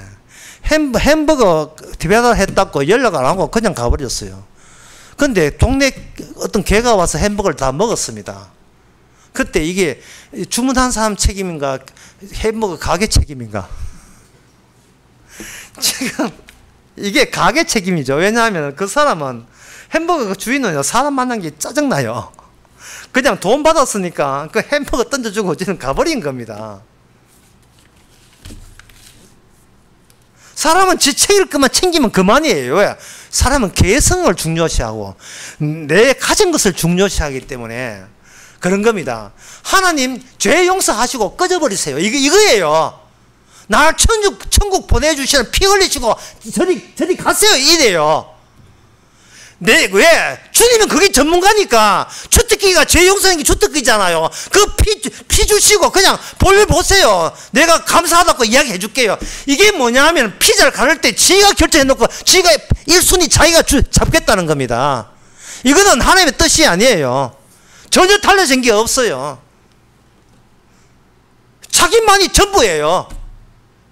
A: 햄버거 배달했다고 연락 안 하고 그냥 가버렸어요. 근데 동네 어떤 개가 와서 햄버거를 다 먹었습니다. 그때 이게 주문한 사람 책임인가 햄버거 가게 책임인가? 지금 이게 가게 책임이죠. 왜냐하면 그 사람은 햄버거 그 주인은 사람 만난 게 짜증나요. 그냥 돈 받았으니까 그 햄버거 던져주고 지금 가버린 겁니다. 사람은 지 챙길 것만 챙기면 그만이에요. 왜? 사람은 개성을 중요시하고 내 가진 것을 중요시하기 때문에 그런 겁니다. 하나님 죄 용서하시고 꺼져버리세요. 이거예요. 날 천국 보내주시는 피 흘리시고 저리 가세요. 이래요. 왜? 주님은 그게 전문가니까. 주특기가 죄 용서하는 게 주특기잖아요. 그 피 주시고 그냥 볼일 보세요. 내가 감사하다고 이야기해 줄게요. 이게 뭐냐 하면 피자를 가를 때 지가 결정해 놓고 지가 1순위 자기가 잡겠다는 겁니다. 이거는 하나님의 뜻이 아니에요. 전혀 달라진 게 없어요. 자기만이 전부예요.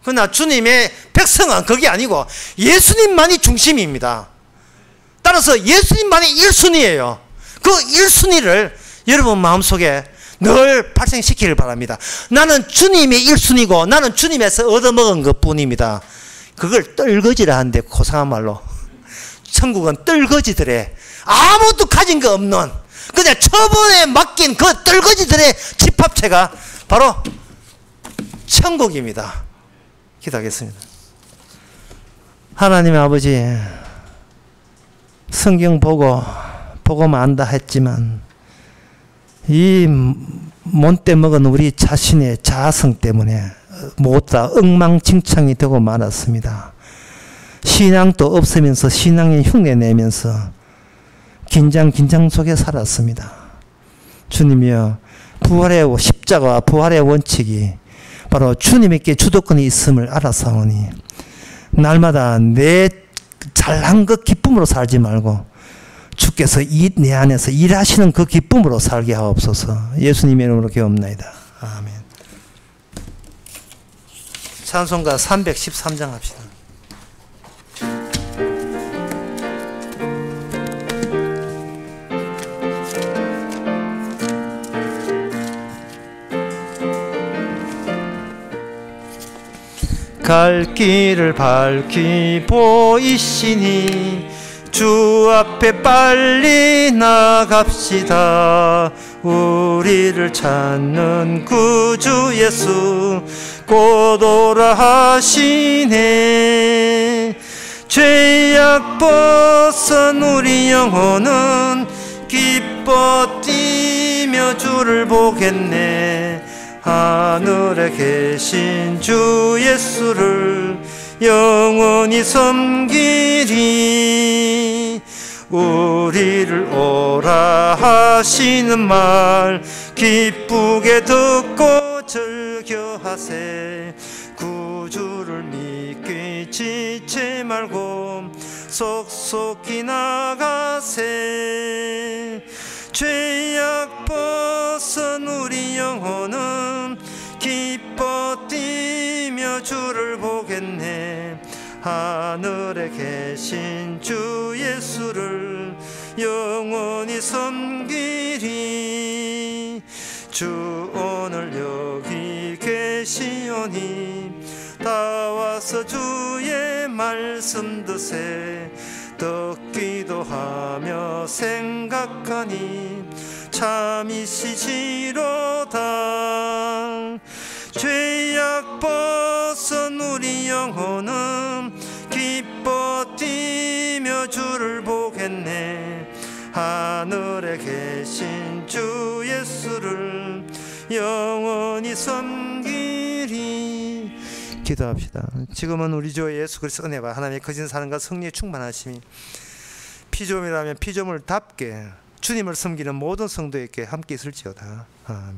A: 그러나 주님의 백성은 그게 아니고 예수님만이 중심입니다. 따라서 예수님만이 1순위예요. 그 1순위를 여러분 마음속에 늘 발생시키길 바랍니다. 나는 주님이 1순위고 나는 주님에서 얻어먹은 것뿐입니다. 그걸 떨거지라 하는데 고상한 말로 천국은 떨거지들의 아무도 가진 거 없는 그냥 처분에 맡긴 그 떨거지들의 집합체가 바로 천국입니다. 기도하겠습니다. 하나님 아버지, 성경 보고만 안다 했지만 이 못돼 먹은 우리 자신의 자아성 때문에 모두 다 엉망진창이 되고 말았습니다. 신앙도 없으면서 신앙의 흉내내면서 긴장 속에 살았습니다. 주님이여, 부활의 십자가와 부활의 원칙이 바로 주님에게 주도권이 있음을 알아사오니 날마다 내 잘한 것 기쁨으로 살지 말고 주께서 내 안에서 일하시는 그 기쁨으로 살게 하옵소서. 예수님의 이름으로 기도합나이다. 아멘. 찬송가 313장 합시다. 갈 길을 밝히 보이시니 주 앞에 빨리 나갑시다. 우리를 찾는 구주 예수 곧 오라 하시네. 죄악 벗은 우리 영혼은 기뻐 뛰며 주를 보겠네. 하늘에 계신 주 예수를 영원히 섬기리. 우리를 오라 하시는 말 기쁘게 듣고 즐겨하세. 구주를 믿기 지체 말고 속속히 나가세. 죄악 벗은 우리 영혼은 기뻐 뛰며 주를 보겠네. 하늘에 계신 주 예수를 영원히 섬기리. 주 오늘 여기 계시오니 다 와서 주의 말씀 드세. 듣기도 하며 생각하니 참이시지로다. 죄악 벗은 우리 영혼은 기뻐 뛰며 주를 보겠네. 하늘에 계신 주 예수를 영원히 섬기리. 기도합시다. 지금은 우리 주 예수 그리스도 은혜와 하나님의 거짓 사랑과 성령의 충만하심이 피조물이라면 피조물답게 주님을 섬기는 모든 성도에게 함께 있을지어다. 아멘.